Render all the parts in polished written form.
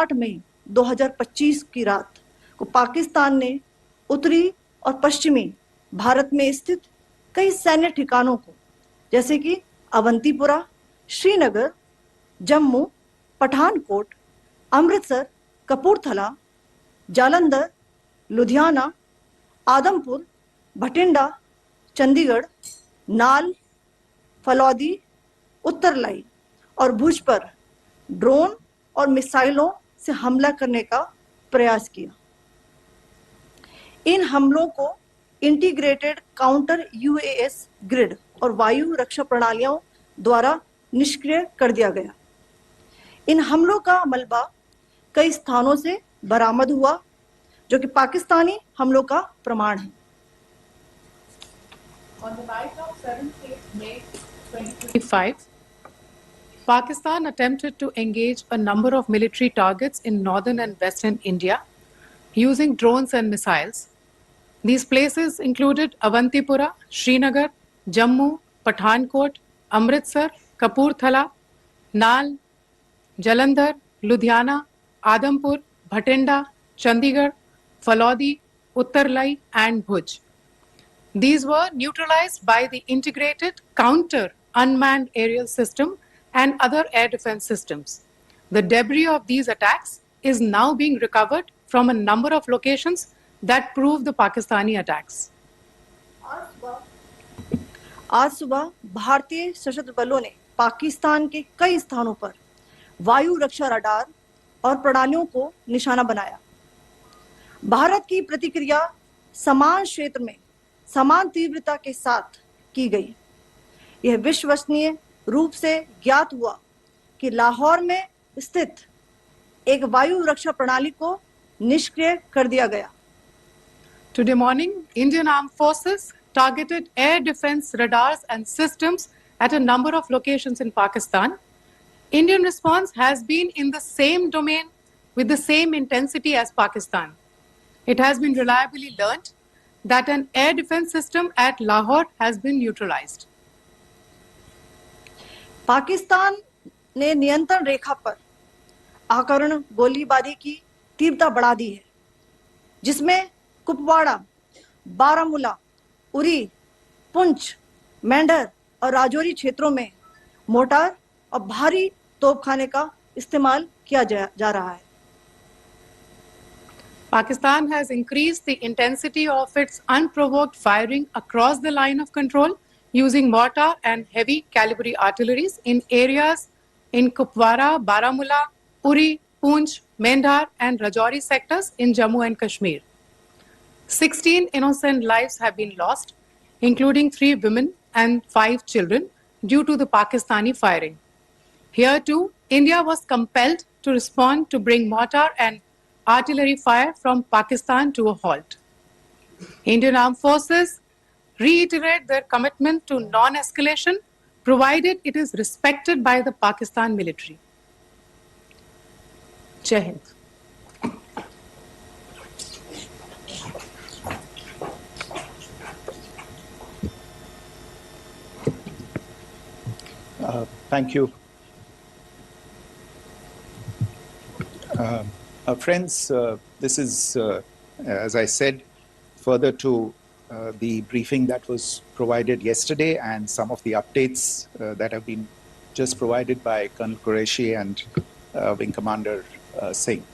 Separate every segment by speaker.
Speaker 1: 8 मई 2025 की रात को पाकिस्तान ने उत्तरी और पश्चिमी भारत में स्थित कई सैन्य ठिकानों को जैसे कि अवंतीपुरा, श्रीनगर, जम्मू, पठानकोट, अमृतसर, कपूरथला, जालंधर, लुधियाना, आदमपुर, भटिंडा, चंडीगढ़, नाल, फलौदी, उत्तरलाई और भुज पर ड्रोन और मिसाइलों से हमला करने का प्रयास किया। इन हमलों को इंटीग्रेटेड काउंटर यूएस ग्रिड और वायु रक्षा प्रणालियों द्वारा निष्क्रिय कर दिया गया। इन हमलों का मलबा कई स्थानों से बरामद हुआ जो कि पाकिस्तानी हमलों का प्रमाण है।
Speaker 2: On the night of 7th May 2025, Pakistan attempted to engage a number of military targets in northern and western India using drones and missiles. These places included Avantipura, Srinagar, Jammu, Pathankot, Amritsar, Kapurthala, Nal, Jalandhar, Ludhiana, Adampur, Bhatinda, Chandigarh, Falodi, Uttarlai and Bhuj. These were neutralized by the integrated counter unmanned aerial system and other air defense systems. The debris of these attacks is now being recovered from a number of locations that prove the Pakistani attacks.
Speaker 1: आज सुबह भारतीय सशस्त्र बलों ने पाकिस्तान के कई स्थानों पर वायु रक्षा रडार और प्रणालियों को निशाना बनाया। भारत की प्रतिक्रिया समान क्षेत्र में समान तीव्रता के साथ की गई। यह विश्वसनीय रूप से ज्ञात हुआ कि लाहौर में स्थित एक वायु रक्षा प्रणाली को निष्क्रिय कर दिया गया।
Speaker 2: Today morning, Indian Armed Forces targeted air defense radars and systems at a number of locations in Pakistan. Indian response has been in the same domain with the same intensity as Pakistan. It has been reliably learnt that an air defense system at Lahore has been neutralized.
Speaker 1: Pakistan ने नियंत्रण रेखा पर आकरण गोलीबारी की तीव्रता बढ़ा दी है, जिसमें कुपवाड़ा, बारामूला, उरी, पुंछ, मेंढर और राजौरी क्षेत्रों में मोर्टार और भारी तोपखाने का इस्तेमाल किया जा रहा है।
Speaker 2: Pakistan has increased the intensity of its unprovoked firing across the line of control using mortar and heavy calibre artilleries in areas in Kupwara, Baramulla, Uri, Poonch, Mendhar and Rajouri sectors in Jammu and Kashmir. 16 innocent lives have been lost, including 3 women and 5 children due to the Pakistani firing. Here too, India was compelled to respond to bring mortar and artillery fire from Pakistan to a halt. Indian Armed Forces reiterate their commitment to non-escalation, provided it is respected by the Pakistan military. Jai Hind.
Speaker 3: Thank you. Friends, this is, as I said, further to the briefing that was provided yesterday and some of the updates that have been just provided by Colonel Qureshi and Wing Commander Singh.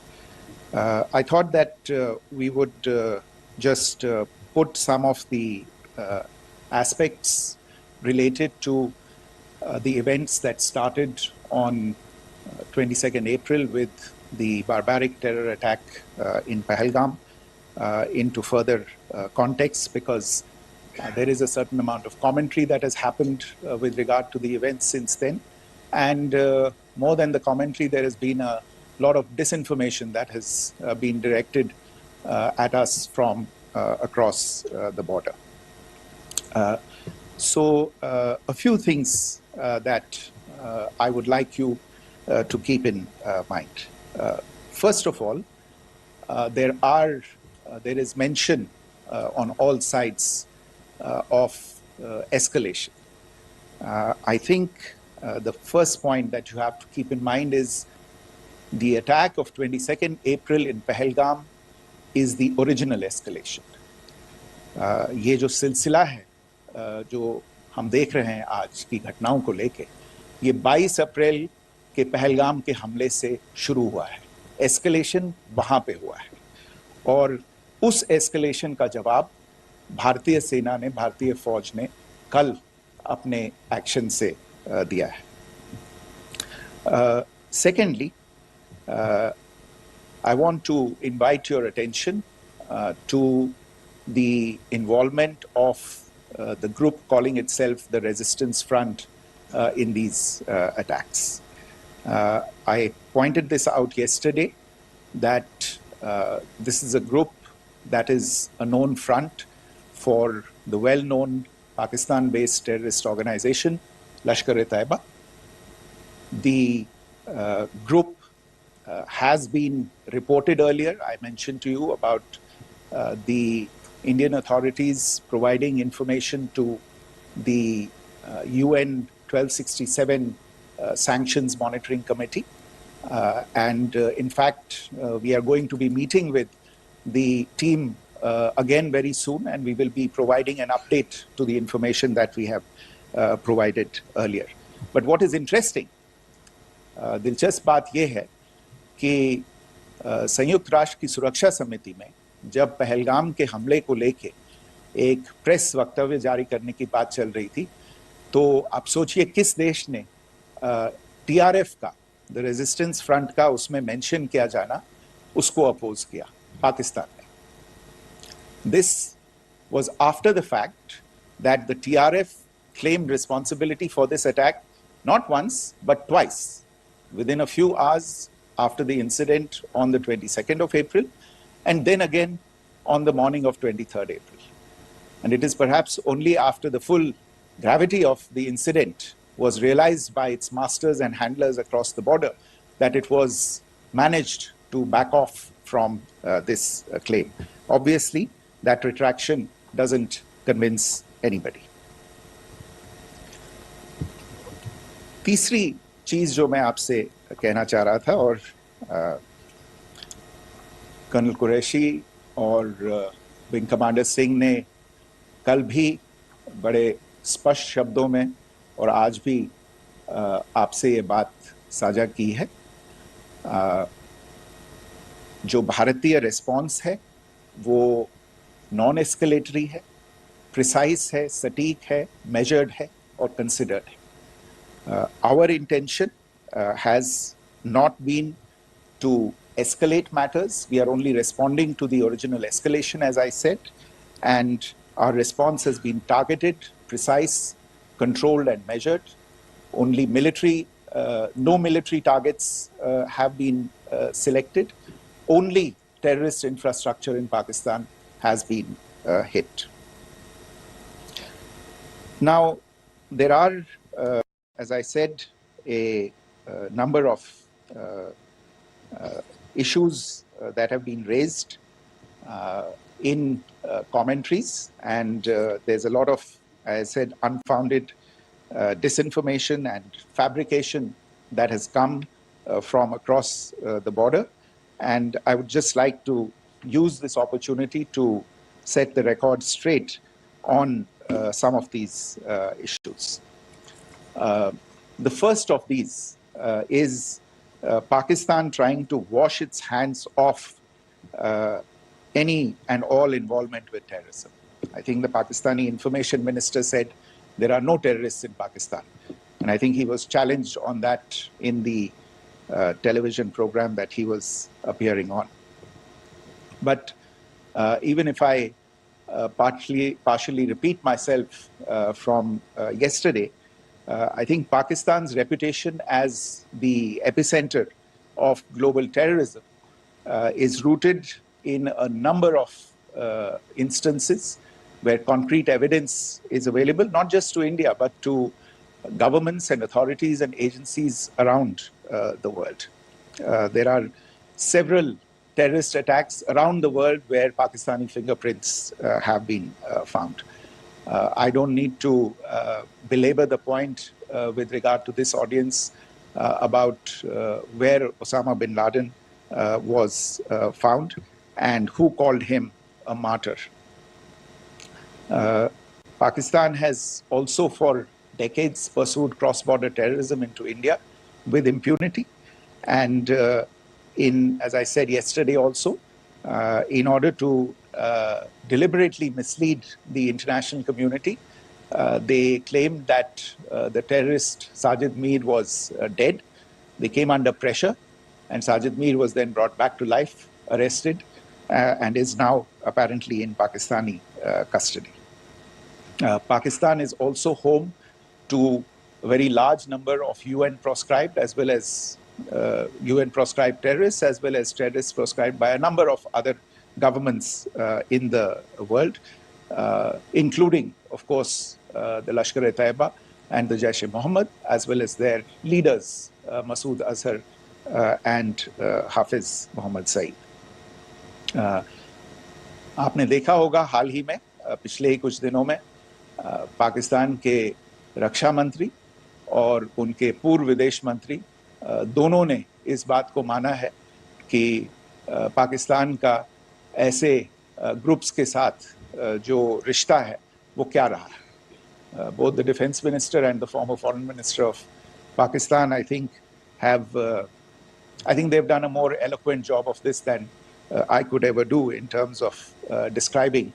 Speaker 3: I thought that we would just put some of the aspects related to the events that started on 22nd April with the barbaric terror attack in Pahalgam into further context, because there is a certain amount of commentary that has happened with regard to the events since then. And more than the commentary, there has been a lot of disinformation that has been directed at us from across the border. So a few things that I would like you to keep in mind. First of all, there is mention on all sides of escalation. I think the first point that you have to keep in mind is The attack of 22nd April in Pahalgam is the original escalation. ये जो सिलसिला है जो हम देख रहे हैं आज की घटनाओं को लेके, ये 22 अप्रैल के पहलगाम के हमले से शुरू हुआ है. एस्केलेशन वहां पे हुआ है और उस एस्केलेशन का जवाब भारतीय सेना ने, भारतीय फौज ने कल अपने एक्शन से दिया है. Secondly, I want to invite your attention to the involvement of the group calling itself the Resistance Front in these attacks. I pointed this out yesterday that this is a group that is a known front for the well-known Pakistan-based terrorist organization, Lashkar-e-Taiba. The group has been reported earlier. I mentioned to you about the Indian authorities providing information to the UN 1267 Sanctions Monitoring Committee. In fact, we are going to be meeting with the team again very soon, and we will be providing an update to the information that we have provided earlier. But what is interesting, दिलचस्प बात यह है कि संयुक्त राष्ट्र की सुरक्षा समिति में जब पहलगाम के हमले को लेके एक प्रेस वक्तव्य जारी करने की बात चल रही थी, तो आप सोचिए किस देश ने टीआरएफ का, द रेजिस्टेंस फ्रंट का उसमें मेंशन किया जाना, उसको अपोज किया, पाकिस्तान ने. This was after the fact that the TRF claimed responsibility for this attack not once but twice, within a few hours after the incident on the 22nd of April, and then again on the morning of 23rd April. And it is perhaps only after the full gravity of the incident was realized by its masters and handlers across the border that it was managed to back off from this claim. Obviously, that retraction doesn't convince anybody. तीसरी चीज जो मैं आपसे कहना चाह रहा था, और कर्नल कुरैशी और विंग कमांडर सिंह ने कल भी बड़े स्पष्ट शब्दों में और आज भी आपसे ये बात साझा की है. जो भारतीय रिस्पॉन्स है वो नॉन एस्केलेटरी है, प्रिसाइज है, सटीक है, मेजर्ड है और कंसिडर्ड है. Our intention has not been to escalate matters. We are only responding to the original escalation, as I said, and our response has been targeted, precise, controlled and measured. Only no military targets have been selected. Only terrorist infrastructure in Pakistan has been hit. Now, there are, as I said, a number of issues that have been raised in commentaries, and there's a lot of, as I said, unfounded disinformation and fabrication that has come from across the border. And I would just like to use this opportunity to set the record straight on some of these issues. The first of these is Pakistan trying to wash its hands off any and all involvement with terrorism. I think the Pakistani information minister said there are no terrorists in Pakistan. And I think he was challenged on that in the television program that he was appearing on. But even if I partially repeat myself from yesterday, I think Pakistan's reputation as the epicenter of global terrorism is rooted in a number of instances where concrete evidence is available, not just to India, but to governments and authorities and agencies around the world. There are several terrorist attacks around the world where Pakistani fingerprints have been found. I don't need to belabor the point with regard to this audience. about where Osama bin Laden was found and who called him a martyr. Pakistan has also for decades pursued cross-border terrorism into India with impunity. And as I said yesterday also, in order to deliberately mislead the international community, they claimed that the terrorist Sajid Mir was dead. They came under pressure, and Sajid Mir was then brought back to life, arrested, and is now apparently in Pakistani custody. Pakistan is also home to a very large number of UN proscribed as well as UN proscribed terrorists, as well as terrorists proscribed by a number of other governments in the world, including, of course, the Lashkar-e-Taiba and the Jaish-e-Mohammed, as well as their leaders, Masood Azhar and Hafiz Mohammed Saeed. आपने देखा होगा हाल ही में पिछले ही कुछ दिनों में पाकिस्तान के रक्षा मंत्री और उनके पूर्व विदेश मंत्री दोनों ने इस बात को माना है कि पाकिस्तान का ऐसे ग्रुप्स के साथ जो रिश्ता है वो क्या रहा है. Both the defense minister and the former foreign minister of Pakistan, I think they've done a more eloquent job of this than I could ever do in terms of describing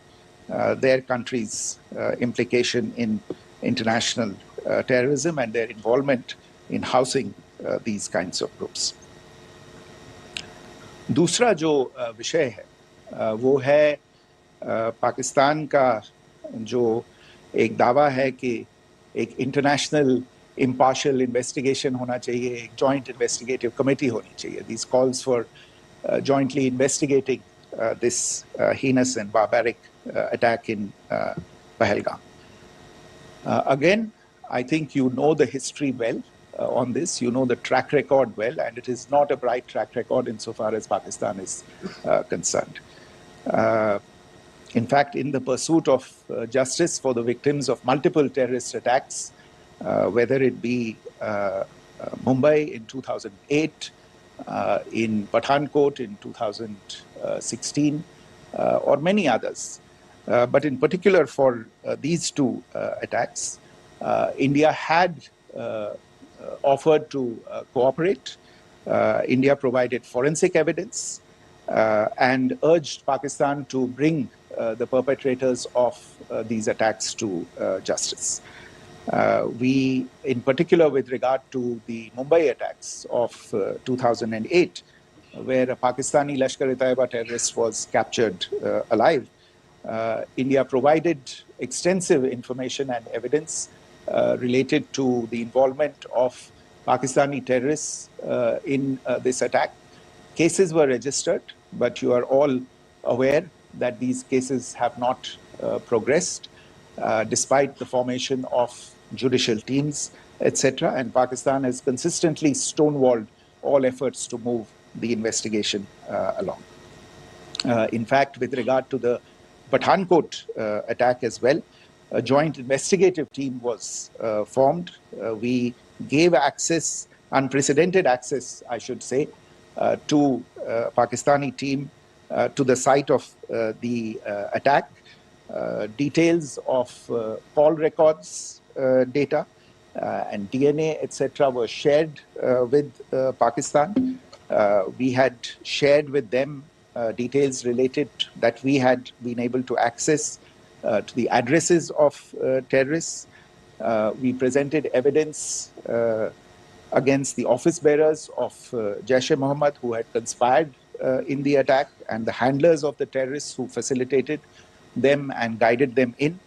Speaker 3: their country's implication in international terrorism and their involvement in housing these kinds of groups. दूसरा जो विषय है वो है पाकिस्तान का जो एक दावा है कि एक इंटरनेशनल impartial investigation होना चाहिए, एक joint investigative committee होनी चाहिए. These calls for jointly investigating this heinous and barbaric attack in Pahalgam. Again, I think you know the history well on this. You know the track record well, and it is not a bright track record insofar as Pakistan is concerned. In fact, in the pursuit of justice for the victims of multiple terrorist attacks, whether it be Mumbai in 2008, in Pathankot in 2016, or many others. But in particular for these two attacks, India had offered to cooperate. India provided forensic evidence and urged Pakistan to bring the perpetrators of these attacks to justice. We, in particular with regard to the Mumbai attacks of 2008, where a Pakistani Lashkar-e-Taiba terrorist was captured alive, India provided extensive information and evidence related to the involvement of Pakistani terrorists in this attack. Cases were registered, but you are all aware that these cases have not progressed, despite the formation of judicial teams, etc. And Pakistan has consistently stonewalled all efforts to move the investigation along. In fact, with regard to the Pathankot attack as well, a joint investigative team was formed. We gave access, unprecedented access, I should say, to Pakistani team to the site of the attack. Details of call records data and DNA, etc., were shared with Pakistan. We had shared with them details related that we had been able to access to the addresses of terrorists. We presented evidence against the office bearers of Jaish-e-Mohammed who had conspired in the attack, and the handlers of the terrorists who facilitated them and guided them in.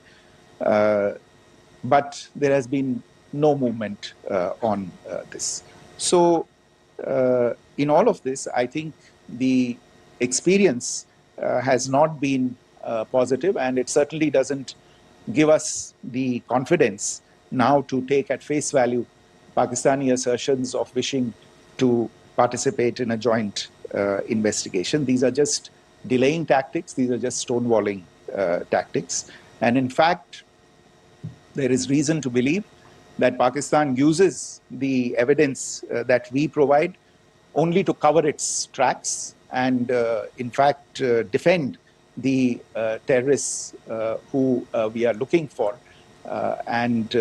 Speaker 3: But there has been no movement on this. So in all of this, I think the experience has not been positive, and it certainly doesn't give us the confidence now to take at face value Pakistani assertions of wishing to participate in a joint investigation. These are just delaying tactics. These are just stonewalling tactics. And in fact, there is reason to believe that Pakistan uses the evidence that we provide only to cover its tracks and, in fact, defend the terrorists who we are looking for and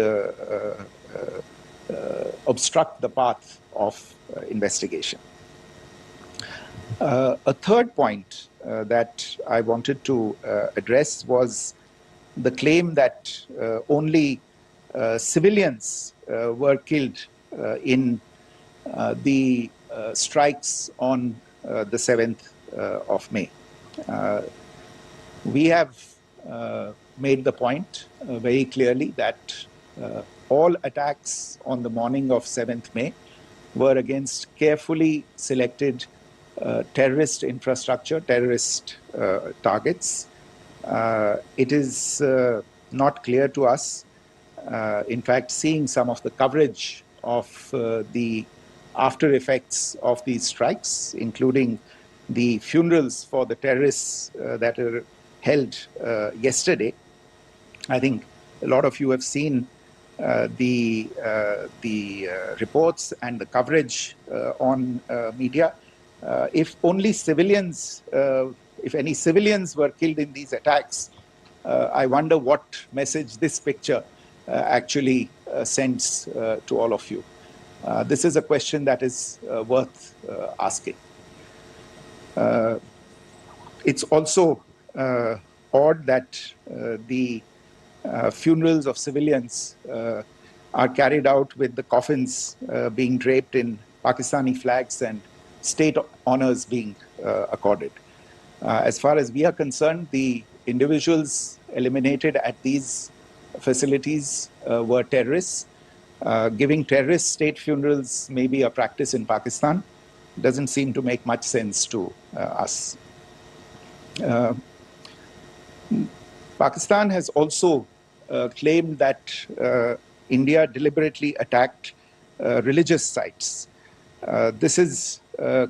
Speaker 3: obstruct the path of investigation. A third point that I wanted to address was the claim that only civilians were killed in the strikes on the 7th of May. We have made the point very clearly that all attacks on the morning of 7th May were against carefully selected terrorist infrastructure, terrorist targets. It is not clear to us, in fact, seeing some of the coverage of the after effects of these strikes, including the funerals for the terrorists that were held yesterday. I think a lot of you have seen the reports and the coverage on media. If only civilians, if any civilians were killed in these attacks, I wonder what message this picture actually sends to all of you. This is a question that is worth asking. It's also odd that the funerals of civilians are carried out with the coffins being draped in Pakistani flags and state honors being accorded. As far as we are concerned, the individuals eliminated at these facilities were terrorists. Giving terrorist state funerals may be a practice in Pakistan. Doesn't seem to make much sense to us. Pakistan has also claimed that India deliberately attacked religious sites. This is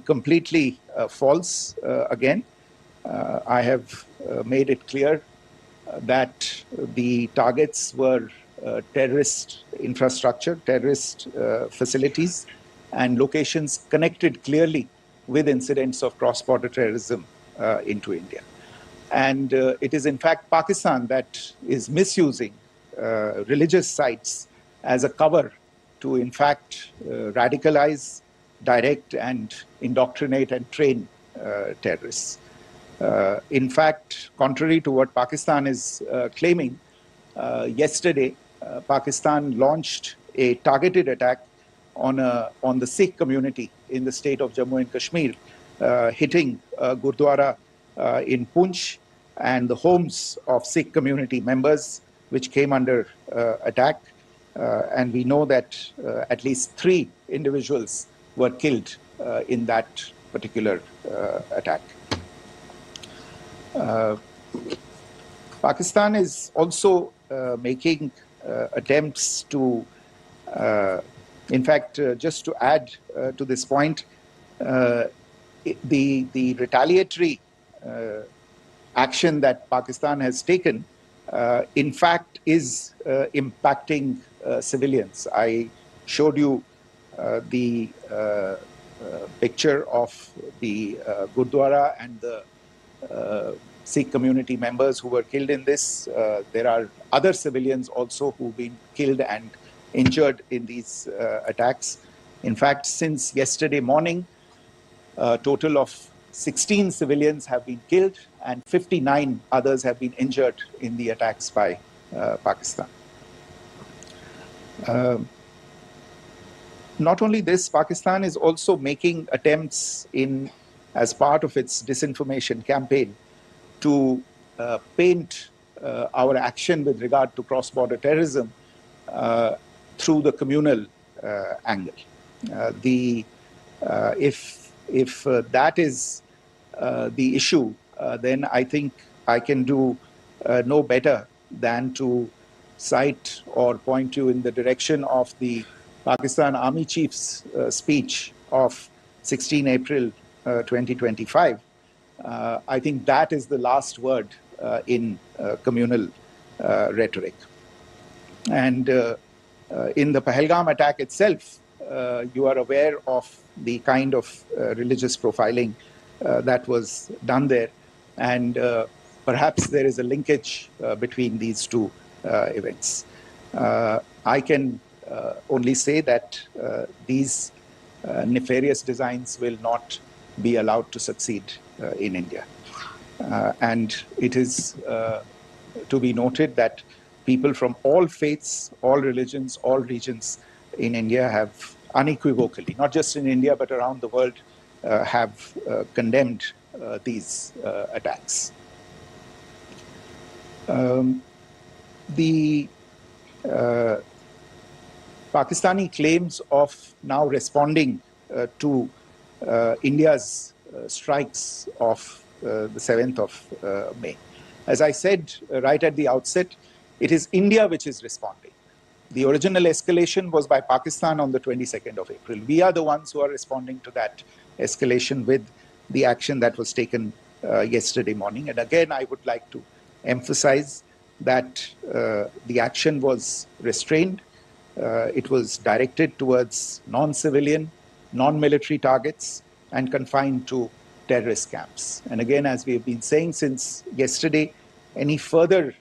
Speaker 3: completely false again. I have made it clear that the targets were terrorist infrastructure, terrorist facilities, and locations connected clearly with incidents of cross-border terrorism into India. And it is in fact Pakistan that is misusing religious sites as a cover to in fact radicalize, direct and indoctrinate and train terrorists. In fact, contrary to what Pakistan is claiming, yesterday Pakistan launched a targeted attack on the Sikh community in the state of Jammu and Kashmir, hitting Gurdwara in Poonch and the homes of Sikh community members, which came under attack. And we know that at least 3 individuals were killed in that particular attack. Pakistan is also making attempts to, in fact, just to add to this point, the retaliatory action that Pakistan has taken, in fact, is impacting civilians. I showed you the picture of the Gurdwara and the Sikh community members who were killed in this. There are other civilians also who've been killed and injured in these attacks. In fact, since yesterday morning, a total of 16 civilians have been killed and 59 others have been injured in the attacks by Pakistan. Not only this, Pakistan is also making attempts as part of its disinformation campaign to paint our action with regard to cross-border terrorism through the communal angle. If that is the issue, then I think I can do no better than to cite or point you in the direction of the Pakistan Army Chief's speech of 16 April 2025. I think that is the last word in communal rhetoric. And In the Pahalgam attack itself, you are aware of the kind of religious profiling that was done there. And perhaps there is a linkage between these two events. I can only say that these nefarious designs will not be allowed to succeed in India. And it is to be noted that people from all faiths, all religions, all regions in India have unequivocally, not just in India but around the world, have condemned these attacks. The Pakistani claims of now responding to India's strikes of the 7th of May. As I said right at the outset, it is India which is responding. The original escalation was by Pakistan on the 22nd of April. We are the ones who are responding to that escalation with the action that was taken yesterday morning. And again, I would like to emphasize that the action was restrained. It was directed towards non-civilian, non-military targets and confined to terrorist camps. And again, as we have been saying since yesterday, any further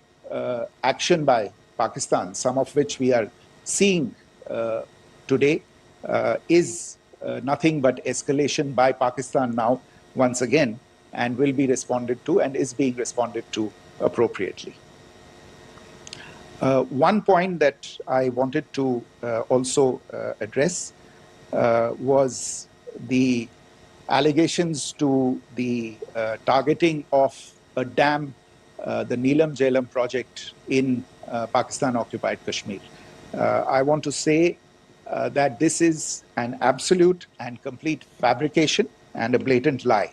Speaker 3: action by Pakistan, some of which we are seeing today, is nothing but escalation by Pakistan now, once again, and will be responded to and is being responded to appropriately. One point that I wanted to also address was the allegations to the targeting of a dam, the Neelam Jhelum project in Pakistan-occupied Kashmir. I want to say that this is an absolute and complete fabrication and a blatant lie.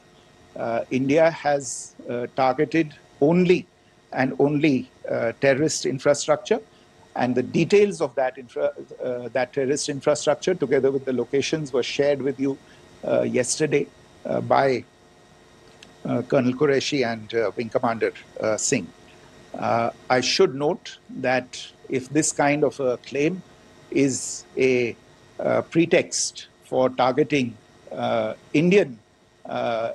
Speaker 3: India has targeted only and only terrorist infrastructure, and the details of that, that terrorist infrastructure, together with the locations, were shared with you yesterday by Colonel Qureshi and Wing Commander Singh. I should note that if this kind of a claim is a pretext for targeting Indian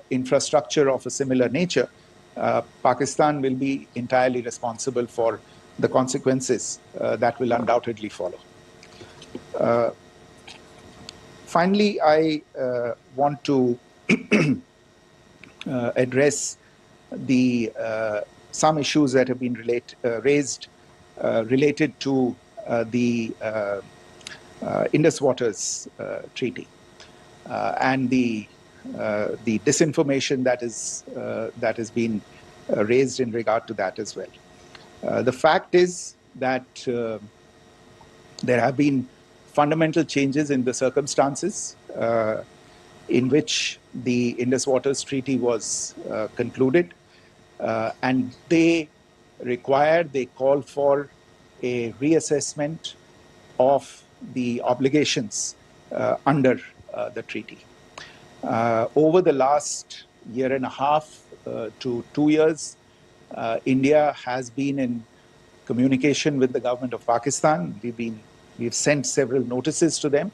Speaker 3: infrastructure of a similar nature, Pakistan will be entirely responsible for the consequences that will undoubtedly follow. Finally, I want to address the some issues that have been raised related to the Indus Waters Treaty and the disinformation that has been raised in regard to that as well. The fact is that there have been fundamental changes in the circumstances in which the Indus Waters Treaty was concluded, and they call for a reassessment of the obligations under the treaty. Over the last year and a half to 2 years, India has been in communication with the government of Pakistan. We've sent several notices to them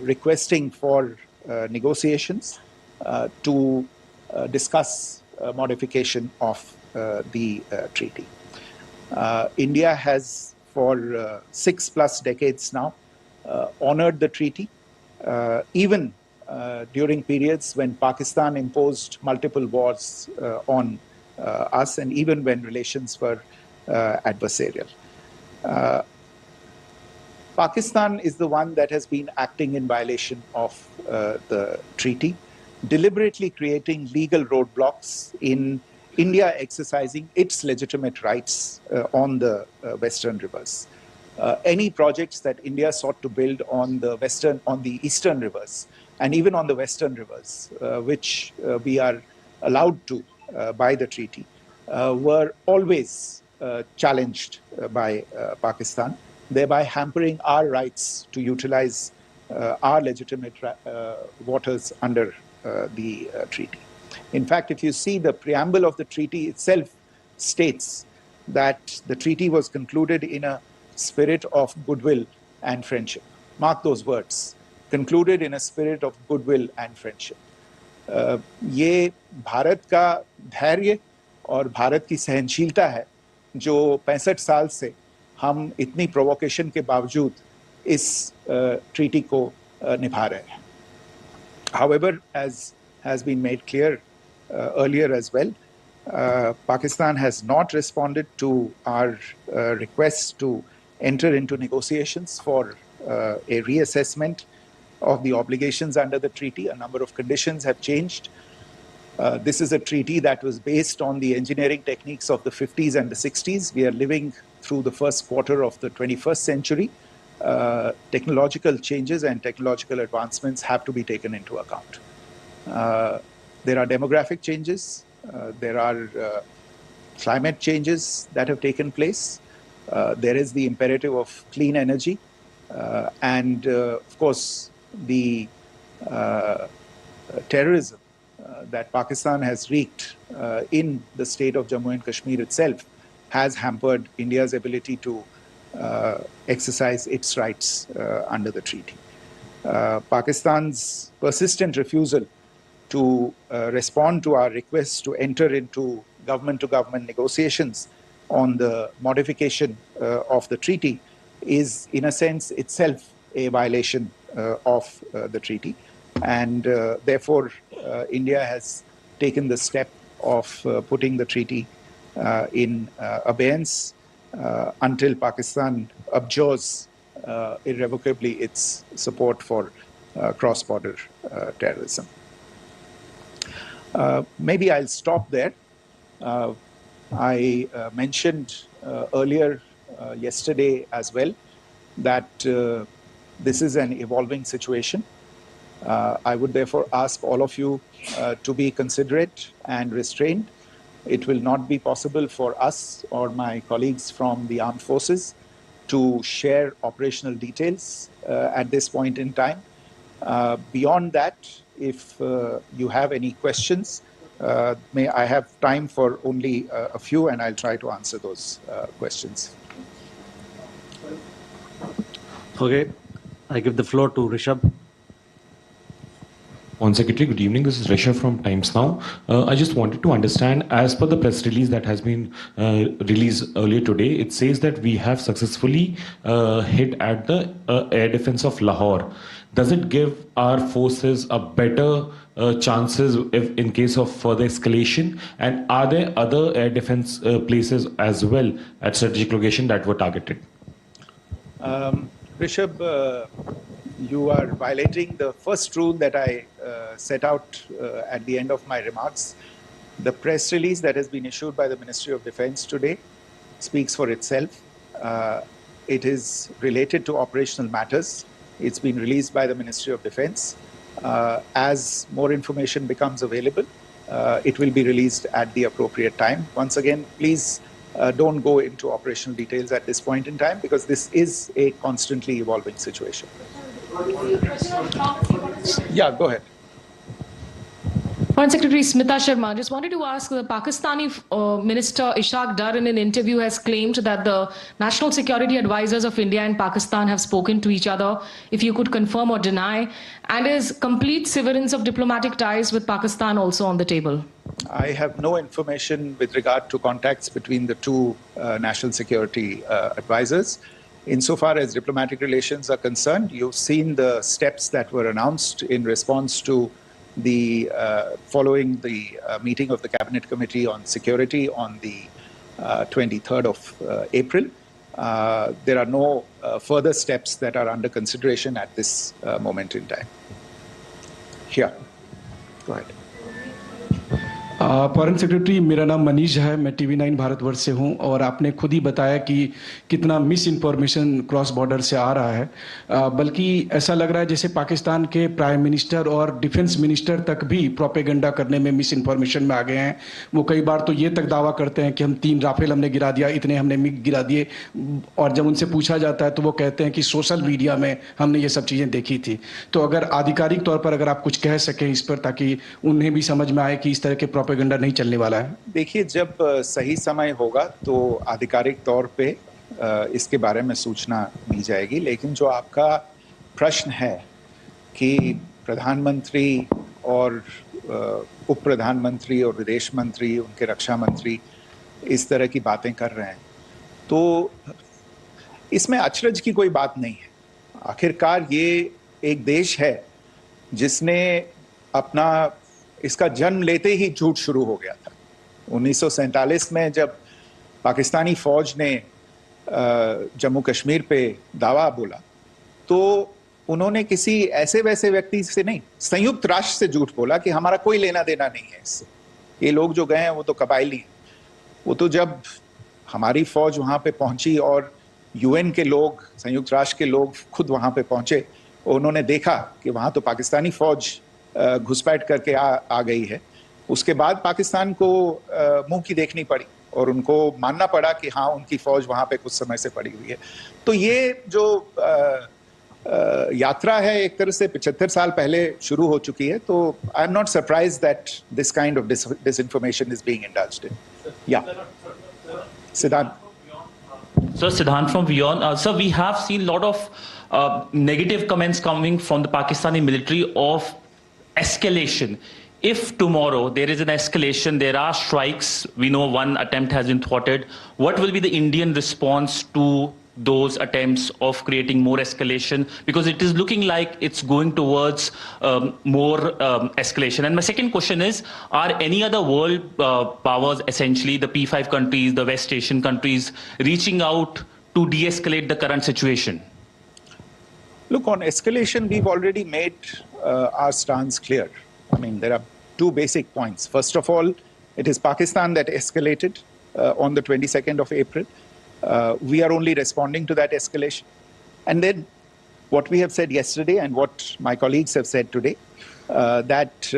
Speaker 3: requesting for negotiations to discuss modification of the treaty. India has for 6+ decades now honored the treaty, even during periods when Pakistan imposed multiple wars on us, and even when relations were adversarial. Pakistan is the one that has been acting in violation of the treaty, deliberately creating legal roadblocks in India exercising its legitimate rights on the Western rivers. Any projects that India sought to build on the Eastern rivers, and even on the Western rivers, which we are allowed to by the treaty, were always challenged by Pakistan, thereby hampering our rights to utilize our legitimate waters under the treaty. In fact, if you see, the preamble of the treaty itself states that the treaty was concluded in a spirit of goodwill and friendship. Mark those words. Concluded in a spirit of goodwill and friendship. ये भारत का धैर्य और भारत की सहनशीलता है जो 65 साल से हम इतनी प्रोवोकेशन के बावजूद इस ट्रीटी को निभा रहे हैं. However, as has been made clear earlier as well, Pakistan has not responded to our requests to enter into negotiations for a reassessment of the obligations under the treaty. A number of conditions have changed. This is a treaty that was based on the engineering techniques of the 50s and the 60s. We are living through the first quarter of the 21st century. Technological changes and technological advancements have to be taken into account. There are demographic changes. There are climate changes that have taken place. There is the imperative of clean energy. And of course, the terrorism that Pakistan has wreaked in the state of Jammu and Kashmir itself has hampered India's ability to exercise its rights under the treaty. Pakistan's persistent refusal to respond to our requests to enter into government-to-government negotiations on the modification of the treaty is, in a sense, itself a violation of the treaty. And therefore, India has taken the step of putting the treaty in abeyance until Pakistan abjures irrevocably its support for cross-border terrorism. Maybe I'll stop there. I mentioned earlier yesterday as well that this is an evolving situation. I would therefore ask all of you to be considerate and restrained. It will not be possible for us or my colleagues from the armed forces to share operational details at this point in time. Beyond that, if you have any questions, may I have time for only a few, and I'll try to answer those questions.
Speaker 4: Okay, I give the floor to Rishabh.
Speaker 5: On Secretary, good evening. This is Rishabh from Times Now. I just wanted to understand, as per the press release that has been released earlier today, it says that we have successfully hit at the air defense of Lahore. Does it give our forces a better chances if in case of further escalation? And are there other air defense places as well at strategic location that were targeted?
Speaker 3: Rishabh, you are violating the first rule that I set out at the end of my remarks. The press release that has been issued by the Ministry of Defense today speaks for itself. It is related to operational matters. It's been released by the Ministry of Defense. As more information becomes available, it will be released at the appropriate time. Once again, please don't go into operational details at this point in time because this is a constantly evolving situation. Yeah, go ahead.
Speaker 6: Foreign Secretary Smita Sharma, just wanted to ask, the Pakistani Minister Ishaq Dar in an interview has claimed that the national security advisors of India and Pakistan have spoken to each other, if you could confirm or deny, and is complete severance of diplomatic ties with Pakistan also on the table?
Speaker 3: I have no information with regard to contacts between the two national security advisors. Insofar as diplomatic relations are concerned, you've seen the steps that were announced in response to the following the meeting of the Cabinet Committee on Security on the 23rd of April. There are no further steps that are under consideration at this moment in time. Here, go ahead.
Speaker 7: Foreign secretary, मेरा नाम मनीष है, मैं TV9 Bharatvarsh से हूं और आपने खुद ही बताया कि कितना मिस इन्फॉर्मेशन क्रॉस बॉर्डर से आ रहा है, बल्कि ऐसा लग रहा है जैसे पाकिस्तान के प्राइम मिनिस्टर और डिफेंस मिनिस्टर तक भी प्रोपेगेंडा करने में मिस इन्फॉर्मेशन में आ गए हैं. वो कई बार तो ये तक दावा करते हैं कि हम 3 राफेल हमने गिरा दिया, इतने हमने मिग गिरा दिए, और जब उनसे पूछा जाता है तो वो कहते हैं कि सोशल मीडिया में हमने ये सब चीज़ें देखी थी. तो अगर आधिकारिक तौर पर अगर आप कुछ कह सकें इस पर, ताकि उन्हें भी समझ में आए कि इस तरह के प्रोपेगेंडा नहीं चलने वाला है.
Speaker 3: देखिए, जब सही समय होगा तो आधिकारिक तौर पे इसके बारे में सूचना मिल जाएगी। लेकिन जो आपका प्रश्न है कि प्रधानमंत्री और उप प्रधानमंत्री और विदेश मंत्री, उनके रक्षा मंत्री इस तरह की बातें कर रहे हैं, तो इसमें अचरज की कोई बात नहीं है। आखिरकार ये एक देश है जिसने अपना इसका जन्म लेते ही झूठ शुरू हो गया था। 1947 में जब पाकिस्तानी फौज ने जम्मू कश्मीर पे दावा बोला, तो उन्होंने किसी ऐसे वैसे व्यक्ति से नहीं, संयुक्त राष्ट्र से झूठ बोला कि हमारा कोई लेना देना नहीं है इससे, ये लोग जो गए हैं वो तो कबायली हैं। वो तो जब हमारी फौज वहां पे पहुंची और यूएन के लोग, संयुक्त राष्ट्र के लोग खुद वहां पे पहुंचे, उन्होंने देखा कि वहां तो पाकिस्तानी फौज घुसपैठ करके आ गई है, उसके बाद पाकिस्तान को मुंह की देखनी पड़ी और उनको मानना पड़ा कि हाँ, उनकी फौज वहां पे कुछ समय से पड़ी हुई है। तो ये जो यात्रा है एक तरह से 75 साल पहले शुरू हो चुकी है। तो I am not surprise that this kind of disinformation is being indulged in. Yeah. Siddhant.
Speaker 8: So Siddhant from Beyond. Sir, we have seen a lot of negative comments coming from the Pakistani military of escalation. If tomorrow there is an escalation, there are strikes, we know one attempt has been thwarted, what will be the Indian response to those attempts of creating more escalation? Because it is looking like it's going towards more escalation. And my second question is, are any other world powers, essentially the P5 countries, the West Asian countries, reaching out to de-escalate the current situation?
Speaker 3: Look, on escalation, we've already made our stance clear. I mean, there are two basic points. First of all, it is Pakistan that escalated on the 22nd of April. We are only responding to that escalation. And then what we have said yesterday and what my colleagues have said today, that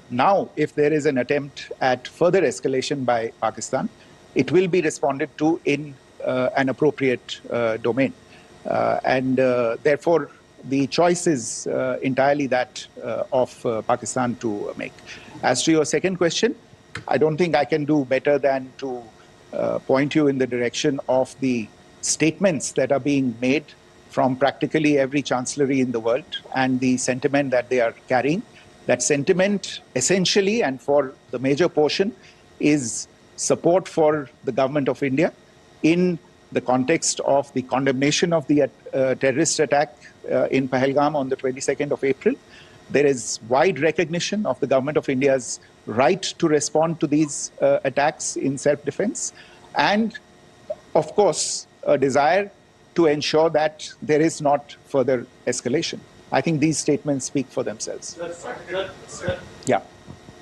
Speaker 3: now if there is an attempt at further escalation by Pakistan, it will be responded to in an appropriate domain. And therefore, the choice is entirely that of Pakistan to make. As to your second question, I don't think I can do better than to point you in the direction of the statements that are being made from practically every chancellery in the world and the sentiment that they are carrying. That sentiment essentially and for the major portion is support for the government of India in the context of the condemnation of the terrorist attack in Pahalgam on the 22nd of April. There is wide recognition of the government of India's right to respond to these attacks in self-defense, and of course a desire to ensure that there is not further escalation. I think these statements speak for themselves. Yeah.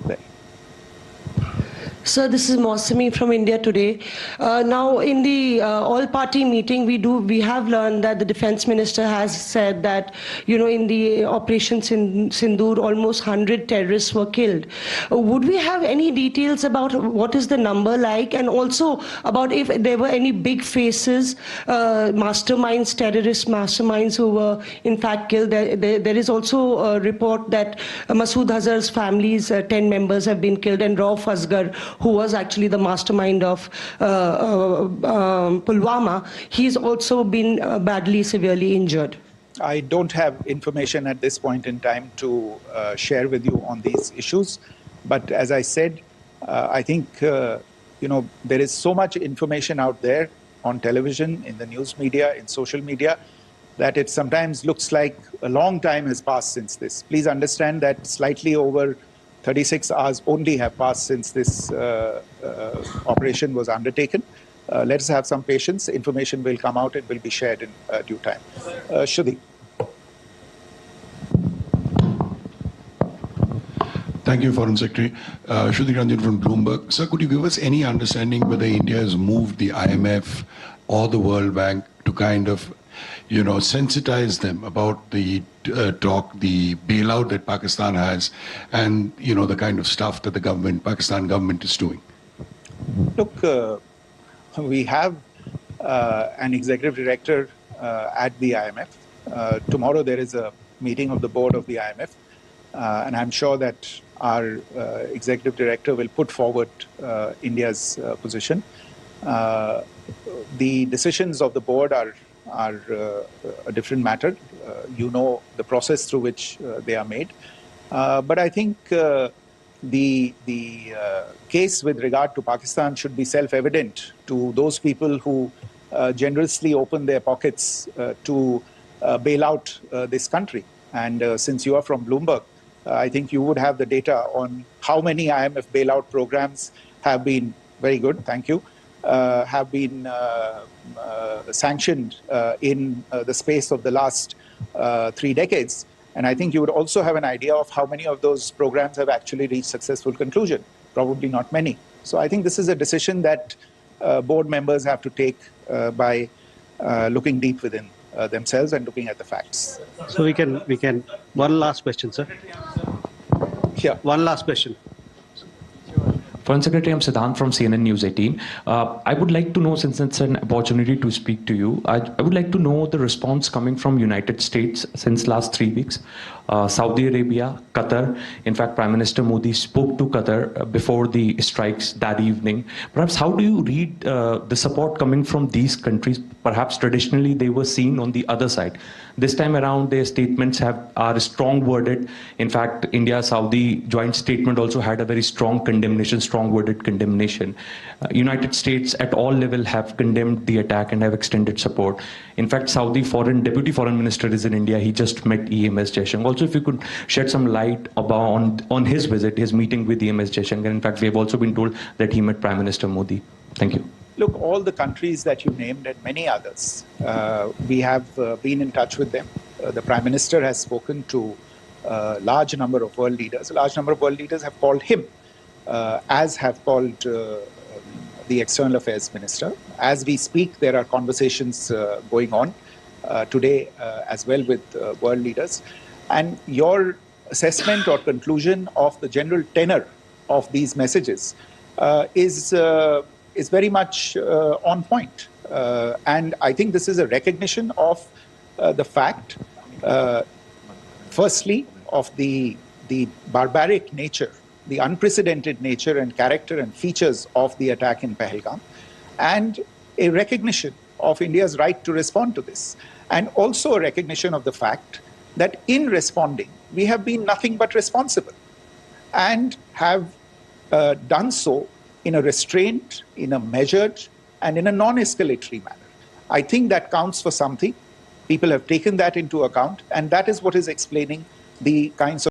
Speaker 3: There.
Speaker 9: Sir, this is Mausami from India Today. Now, in the all-party meeting, we have learned that the defense minister has said that, in the operations in Sindoor, almost 100 terrorists were killed. Would we have any details about what is the number like, and also about if there were any big faces, masterminds, terrorist masterminds who were in fact killed? There is also a report that Masood Azhar's family's 10 members have been killed, and Rauf Asghar, who was actually the mastermind of Pulwama, he's also been badly, severely injured.
Speaker 3: I don't have information at this point in time to share with you on these issues. But as I said, I think, there is so much information out there on television, in the news media, in social media, that it sometimes looks like a long time has passed since this. Please understand that slightly over 36 hours only have passed since this operation was undertaken. Let us have some patience. Information will come out. It will be shared in due time. Shruti.
Speaker 10: Thank you, Foreign Secretary. Shruti Ranjan from Bloomberg. Sir, could you give us any understanding whether India has moved the IMF or the World Bank to kind of, sensitize them about the the bailout that Pakistan has, and the kind of stuff that the Pakistan government is doing?
Speaker 3: Look, we have an executive director at the IMF. Tomorrow there is a meeting of the board of the IMF, and I'm sure that our executive director will put forward India's position. The decisions of the board are a different matter. You know the process through which they are made. But I think the case with regard to Pakistan should be self-evident to those people who generously open their pockets to bail out this country. And since you are from Bloomberg, I think you would have the data on how many IMF bailout programs have been, very good, thank you, have been sanctioned in the space of the last 3 decades. And I think you would also have an idea of how many of those programs have actually reached successful conclusion. Probably not many. So I think this is a decision that board members have to take by looking deep within themselves and looking at the facts.
Speaker 4: So we can, one last question, sir.
Speaker 3: Yeah.
Speaker 4: One last question.
Speaker 11: Foreign Secretary, I'm Siddhant from CNN News 18. I would like to know, since it's an opportunity to speak to you, I would like to know the response coming from United States since last 3 weeks. Saudi Arabia, Qatar. In fact, Prime Minister Modi spoke to Qatar before the strikes that evening. Perhaps how do you read the support coming from these countries? Perhaps traditionally they were seen on the other side. This time around, their statements are strong worded. In fact, India-Saudi joint statement also had a very strong condemnation, strong worded condemnation. United States at all levels have condemned the attack and have extended support. In fact, Saudi Deputy Foreign Minister is in India. He just met EMS Jaishankar. Also, if you could shed some light on his visit, his meeting with EMS Jaishankar. In fact, we have also been told that he met Prime Minister Modi. Thank you.
Speaker 3: Look, all the countries that you named and many others, we have been in touch with them. The Prime Minister has spoken to a large number of world leaders. A large number of world leaders have called him, as have called the External Affairs Minister. As we speak, there are conversations going on today as well with world leaders. And your assessment or conclusion of the general tenor of these messages is very much on point. And I think this is a recognition of the fact, firstly, of the barbaric nature, the unprecedented nature and character and features of the attack in Pahalgam, and a recognition of India's right to respond to this, and also a recognition of the fact that in responding, we have been nothing but responsible and have done so in a restrained, in a measured, and in a non-escalatory manner. I think that counts for something. People have taken that into account, and that is what is explaining the kinds of